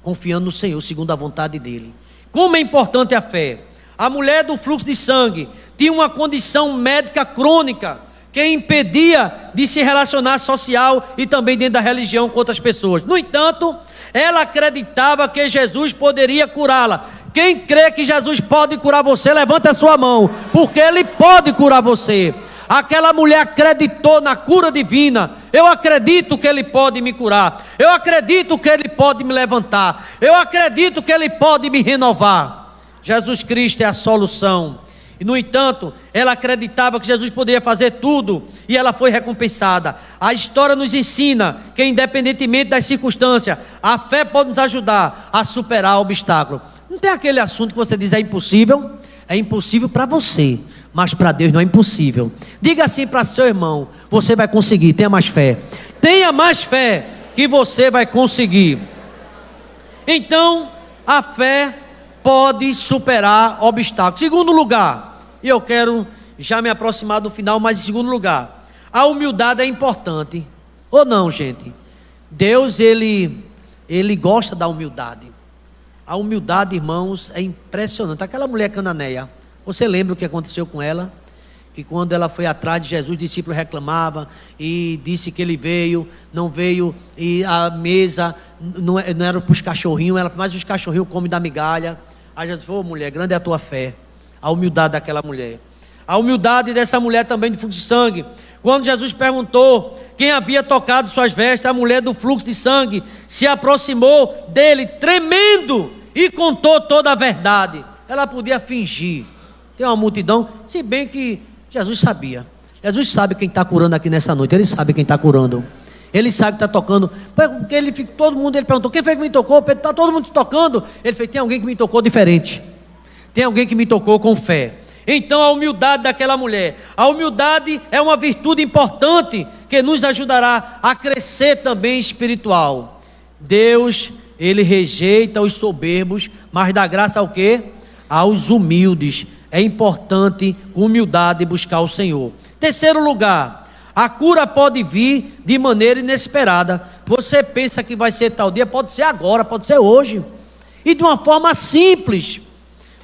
confiando no Senhor, segundo a vontade dEle. Como é importante a fé. A mulher do fluxo de sangue tinha uma condição médica crônica, que impedia de se relacionar social e também dentro da religião com outras pessoas. No entanto, ela acreditava que Jesus poderia curá-la. Quem crê que Jesus pode curar você, levanta a sua mão, porque Ele pode curar você. Aquela mulher acreditou na cura divina. Eu acredito que Ele pode me curar. Eu acredito que Ele pode me levantar. Eu acredito que Ele pode me renovar. Jesus Cristo é a solução. E no entanto, ela acreditava que Jesus poderia fazer tudo, e ela foi recompensada. A história nos ensina que, independentemente das circunstâncias, a fé pode nos ajudar a superar o obstáculo. Não tem aquele assunto que você diz é impossível? É impossível para você, mas para Deus não é impossível. Diga assim para seu irmão: você vai conseguir, tenha mais fé. Tenha mais fé que você vai conseguir. Então, a fé pode superar obstáculos. Segundo lugar, e eu quero já me aproximar do final, mas em segundo lugar, a humildade é importante. Ou não, gente? Deus, ele gosta da humildade. A humildade, irmãos, é impressionante. Aquela mulher cananeia, você lembra o que aconteceu com ela? Que quando ela foi atrás de Jesus, o discípulo reclamava e disse que ele não veio, e a mesa não era para os cachorrinhos, mas os cachorrinhos comem da migalha. Aí Jesus falou: mulher, grande é a tua fé. A humildade daquela mulher. A humildade dessa mulher também de fluxo de sangue. Quando Jesus perguntou quem havia tocado suas vestes, a mulher do fluxo de sangue se aproximou dele, tremendo, e contou toda a verdade. Ela podia fingir. Tem uma multidão, se bem que Jesus sabia. Jesus sabe quem está curando aqui nessa noite. Ele sabe quem está curando. Ele sabe que está tocando. Porque ele perguntou: quem foi que me tocou? Está todo mundo te tocando? Ele fez: tem alguém que me tocou diferente. Tem alguém que me tocou com fé. Então a humildade daquela mulher. A humildade é uma virtude importante que nos ajudará a crescer também espiritual. Deus, ele rejeita os soberbos, mas dá graça ao quê? Aos humildes. É importante, com humildade, buscar o Senhor. Terceiro lugar, a cura pode vir de maneira inesperada. Você pensa que vai ser tal dia, pode ser agora, pode ser hoje. E de uma forma simples.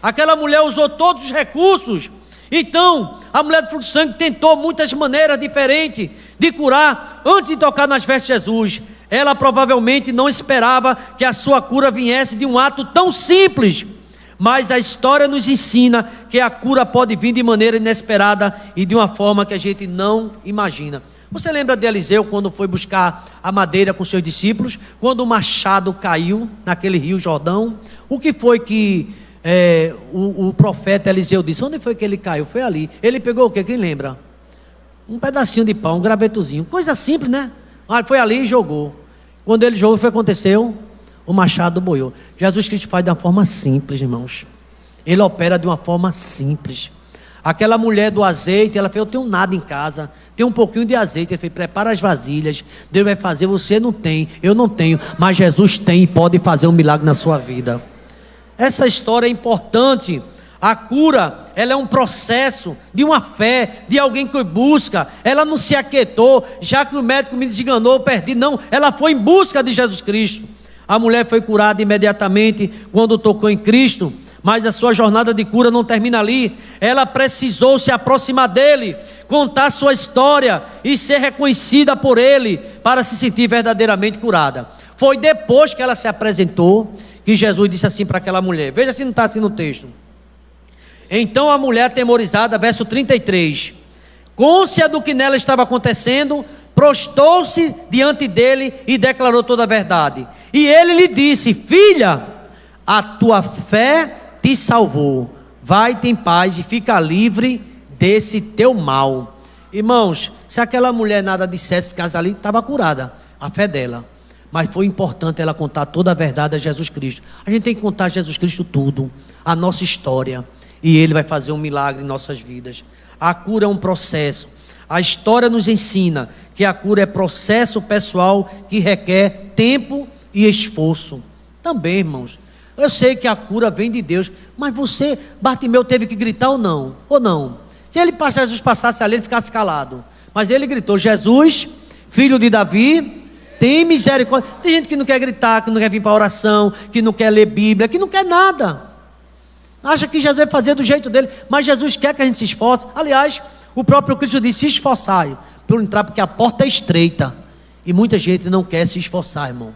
Aquela mulher usou todos os recursos. Então, a mulher do fluxo de sangue tentou muitas maneiras diferentes de curar antes de tocar nas vestes de Jesus. Ela provavelmente não esperava que a sua cura viesse de um ato tão simples. Mas a história nos ensina que a cura pode vir de maneira inesperada e de uma forma que a gente não imagina. Você lembra de Eliseu quando foi buscar a madeira com seus discípulos? Quando o machado caiu naquele rio Jordão? O que foi que o profeta Eliseu disse? Onde foi que ele caiu? Foi ali. Ele pegou o quê? Quem lembra? Um pedacinho de pau, um gravetozinho. Coisa simples, né? Foi ali e jogou. Quando ele jogou, o que aconteceu? O machado boiou. Jesus Cristo faz de uma forma simples, irmãos. Ele opera de uma forma simples. Aquela mulher do azeite, ela fez: eu tenho nada em casa, tem um pouquinho de azeite. Ele fez: prepara as vasilhas, Deus vai fazer. Você não tem, eu não tenho, mas Jesus tem e pode fazer um milagre na sua vida. Essa história é importante. A cura, ela é um processo de uma fé, de alguém que busca. Ela não se aquietou, já que o médico me desenganou, eu perdi. Não, ela foi em busca de Jesus Cristo. A mulher foi curada imediatamente quando tocou em Cristo, mas a sua jornada de cura não termina ali. Ela precisou se aproximar dele, contar sua história e ser reconhecida por ele para se sentir verdadeiramente curada. Foi depois que ela se apresentou que Jesus disse assim para aquela mulher. Veja se não está assim no texto. Então a mulher atemorizada, verso 33, cônscia do que nela estava acontecendo, prostou-se diante dele e declarou toda a verdade. E ele lhe disse: filha, a tua fé te salvou, vai-te em paz e fica livre desse teu mal. Irmãos, se aquela mulher nada dissesse, ficasse ali, estava curada a fé dela. Mas foi importante ela contar toda a verdade a Jesus Cristo. A gente tem que contar a Jesus Cristo tudo, a nossa história, e ele vai fazer um milagre em nossas vidas. A cura é um processo. A história nos ensina que a cura é processo pessoal que requer tempo e esforço. Também, irmãos, eu sei que a cura vem de Deus, mas Bartimeu, teve que gritar ou não? Ou não? Se Jesus passasse ali, ele ficasse calado. Mas ele gritou: Jesus, filho de Davi, tem misericórdia. Tem gente que não quer gritar, que não quer vir para a oração, que não quer ler Bíblia, que não quer nada. Acha que Jesus vai fazer do jeito dele, mas Jesus quer que a gente se esforce. Aliás, o próprio Cristo disse: se esforçai por entrar, porque a porta é estreita e muita gente não quer se esforçar, irmão.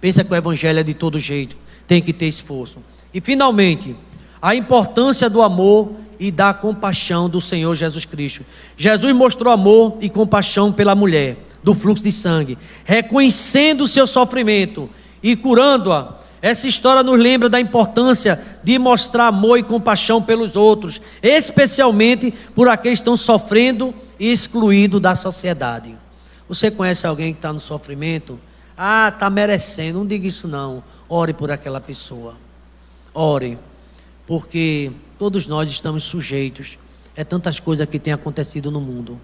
Pensa que o evangelho é de todo jeito, tem que ter esforço. E finalmente, a importância do amor e da compaixão do Senhor Jesus Cristo. Jesus mostrou amor e compaixão pela mulher do fluxo de sangue, reconhecendo o seu sofrimento e curando-a. Essa história nos lembra da importância de mostrar amor e compaixão pelos outros, especialmente por aqueles que estão sofrendo e excluídos da sociedade. Você conhece alguém que está no sofrimento? Está merecendo. Não diga isso não. Ore por aquela pessoa. Ore, porque todos nós estamos sujeitos. É tantas coisas que têm acontecido no mundo.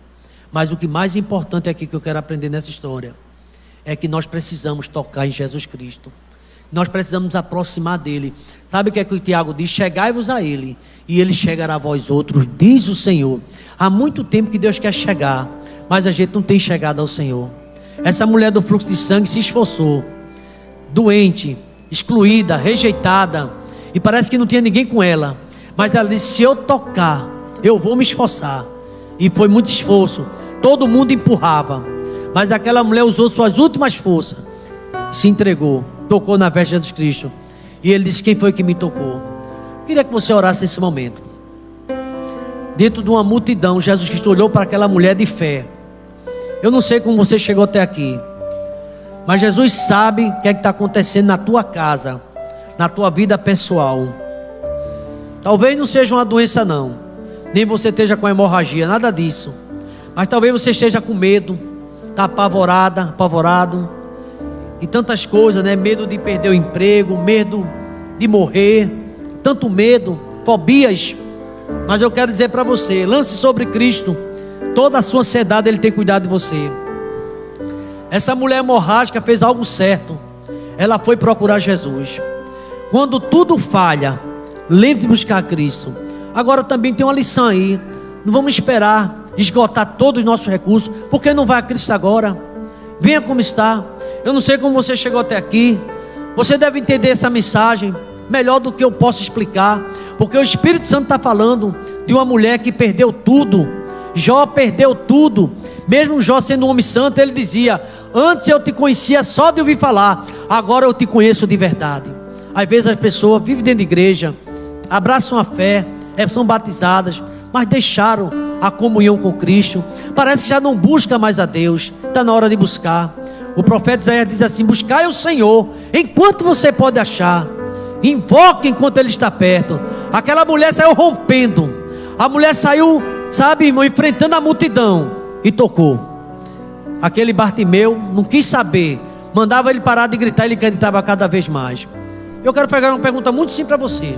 Mas o que mais importante aqui que eu quero aprender nessa história é que nós precisamos tocar em Jesus Cristo. Nós precisamos nos aproximar dele. Sabe o que é que o Tiago diz? Chegai-vos a ele, e ele chegará a vós outros, diz o Senhor. Há muito tempo que Deus quer chegar, mas a gente não tem chegado ao Senhor. Essa mulher do fluxo de sangue se esforçou, doente, excluída, rejeitada, e parece que não tinha ninguém com ela, mas ela disse: se eu tocar, eu vou me esforçar. E foi muito esforço, todo mundo empurrava, mas aquela mulher usou suas últimas forças, se entregou, tocou na veste de Jesus Cristo. E ele disse: quem foi que me tocou? Eu queria que você orasse nesse momento. Dentro de uma multidão, Jesus Cristo olhou para aquela mulher de fé. Eu não sei como você chegou até aqui, mas Jesus sabe o que é que está acontecendo na tua casa, na tua vida pessoal. Talvez não seja uma doença não, nem você esteja com hemorragia, nada disso. Mas talvez você esteja com medo, está apavorada, apavorado, e tantas coisas, né? Medo de perder o emprego, medo de morrer, tanto medo, fobias. Mas eu quero dizer para você: lance sobre Cristo toda a sua ansiedade, Ele tem cuidado de você. Essa mulher hemorrágica fez algo certo, ela foi procurar Jesus. Quando tudo falha, lembre-se de buscar Cristo. Agora também tem uma lição aí: não vamos esperar esgotar todos os nossos recursos, porque não vai a Cristo agora. Venha como está. Eu não sei como você chegou até aqui, você deve entender essa mensagem melhor do que eu posso explicar, porque o Espírito Santo está falando de uma mulher que perdeu tudo. Jó perdeu tudo. Mesmo Jó sendo um homem santo, ele dizia: antes eu te conhecia só de ouvir falar, agora eu te conheço de verdade. Às vezes as pessoas vivem dentro de igreja, abraçam a fé, são batizadas, mas deixaram a comunhão com Cristo. Parece que já não busca mais a Deus. Está na hora de buscar. O profeta Isaías diz assim: buscai o Senhor enquanto você pode achar, invoque enquanto Ele está perto. Aquela mulher saiu rompendo, a mulher saiu, sabe, irmão, enfrentando a multidão, e tocou. Aquele Bartimeu não quis saber, mandava ele parar de gritar, ele gritava cada vez mais. Eu quero pegar uma pergunta muito simples para você.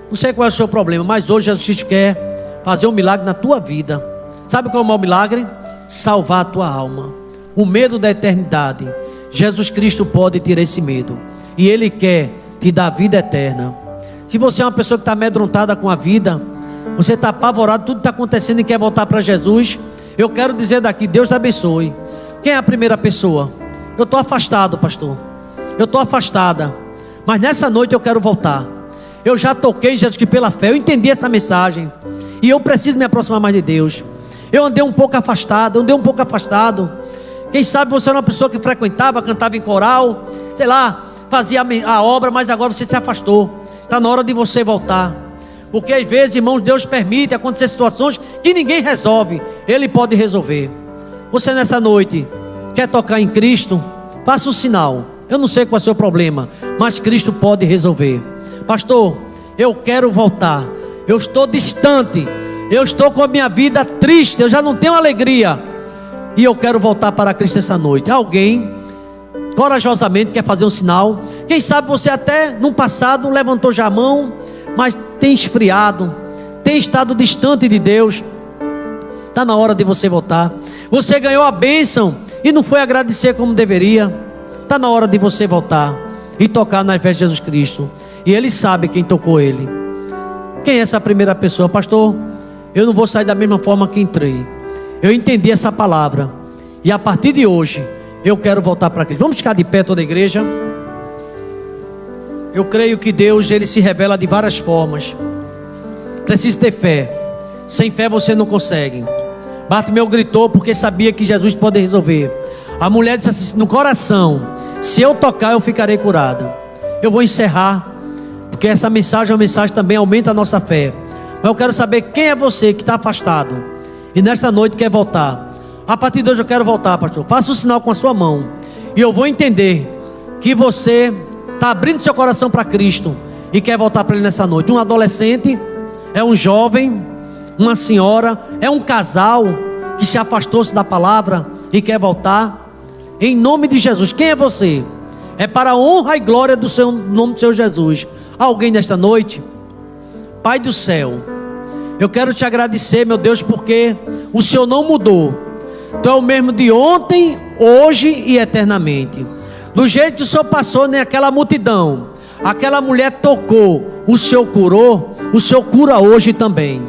Não sei qual é o seu problema, mas hoje Jesus Cristo quer fazer um milagre na tua vida. Sabe qual é o maior milagre? Salvar a tua alma. O medo da eternidade. Jesus Cristo pode tirar esse medo, e Ele quer te dar vida eterna. Se você é uma pessoa que está amedrontada com a vida, você está apavorado, tudo está acontecendo e quer voltar para Jesus, eu quero dizer daqui: Deus te abençoe. Quem é a primeira pessoa? Eu estou afastado, pastor, eu estou afastada, mas nessa noite eu quero voltar. Eu já toquei Jesus que pela fé, eu entendi essa mensagem, e eu preciso me aproximar mais de Deus. Eu andei um pouco afastado, Quem sabe você era uma pessoa que frequentava, cantava em coral, sei lá, fazia a obra, mas agora você se afastou. Está na hora de você voltar. Porque às vezes, irmãos, Deus permite acontecer situações que ninguém resolve, Ele pode resolver. Você nessa noite quer tocar em Cristo? Faça um sinal. Eu não sei qual é o seu problema, mas Cristo pode resolver. Pastor, eu quero voltar, eu estou distante, eu estou com a minha vida triste, eu já não tenho alegria, e eu quero voltar para Cristo essa noite. Alguém corajosamente quer fazer um sinal? Quem sabe você até no passado levantou já a mão, mas tem esfriado, tem estado distante de Deus. Está na hora de você voltar. Você ganhou a bênção e não foi agradecer como deveria. Está na hora de você voltar e tocar nas vestes de Jesus Cristo, e Ele sabe quem tocou Ele. Quem é essa primeira pessoa? Pastor, eu não vou sair da mesma forma que entrei. Eu entendi essa palavra, e a partir de hoje eu quero voltar para Cristo. Vamos ficar de pé toda a igreja. Eu creio que Deus, Ele se revela de várias formas. Precisa ter fé. Sem fé você não consegue. Bartimeu gritou porque sabia que Jesus pode resolver. A mulher disse assim no coração: se eu tocar eu ficarei curado. Eu vou encerrar, porque essa mensagem é uma mensagem também aumenta a nossa fé. Mas eu quero saber quem é você que está afastado e nesta noite quer voltar. A partir de hoje eu quero voltar, pastor. Faça um sinal com a sua mão, e eu vou entender que você está abrindo seu coração para Cristo e quer voltar para Ele nessa noite. Um adolescente, é um jovem, uma senhora, é um casal que se afastou-se da palavra e quer voltar. Em nome de Jesus, quem é você? É para a honra e glória do seu nome do Senhor Jesus. Alguém nesta noite? Pai do céu, eu quero te agradecer, meu Deus, porque o Senhor não mudou. Tu é o mesmo de ontem, hoje e eternamente. Do jeito que o Senhor passou naquela multidão, aquela mulher tocou, o Senhor curou, o Senhor cura hoje também.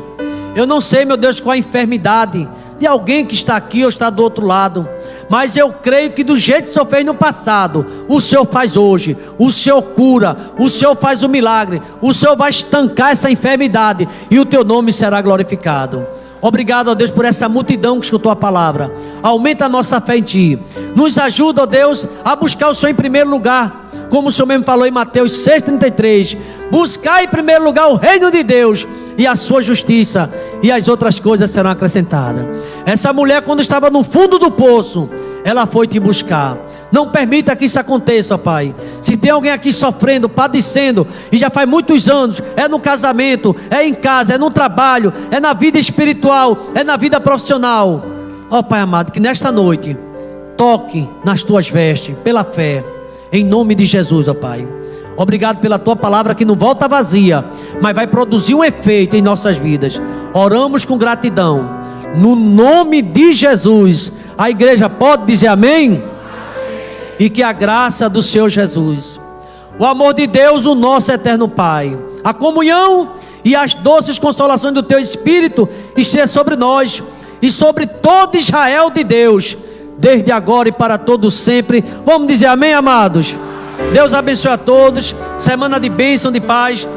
Eu não sei, meu Deus, qual a enfermidade de alguém que está aqui ou está do outro lado, mas eu creio que do jeito que o Senhor fez no passado, o Senhor faz hoje. O Senhor cura, o Senhor faz o milagre, o Senhor vai estancar essa enfermidade e o teu nome será glorificado. Obrigado, ó Deus, por essa multidão que escutou a palavra. Aumenta a nossa fé em Ti. Nos ajuda, ó Deus, a buscar o Senhor em primeiro lugar. Como o Senhor mesmo falou em Mateus 6,33. Buscar em primeiro lugar o reino de Deus e a sua justiça, e as outras coisas serão acrescentadas. Essa mulher, quando estava no fundo do poço, ela foi te buscar. Não permita que isso aconteça, Pai. Se tem alguém aqui sofrendo, padecendo, e já faz muitos anos, é no casamento, é em casa, é no trabalho, é na vida espiritual, é na vida profissional, ó Pai amado, que nesta noite toque nas tuas vestes, pela fé, em nome de Jesus, ó Pai. Obrigado pela tua palavra que não volta vazia, mas vai produzir um efeito em nossas vidas. Oramos com gratidão, no nome de Jesus. A igreja pode dizer amém? E que a graça do Senhor Jesus, o amor de Deus, o nosso eterno Pai, a comunhão e as doces consolações do Teu Espírito esteja sobre nós e sobre todo Israel de Deus, desde agora e para todo sempre. Vamos dizer amém, amados? Deus abençoe a todos. Semana de bênção, de paz.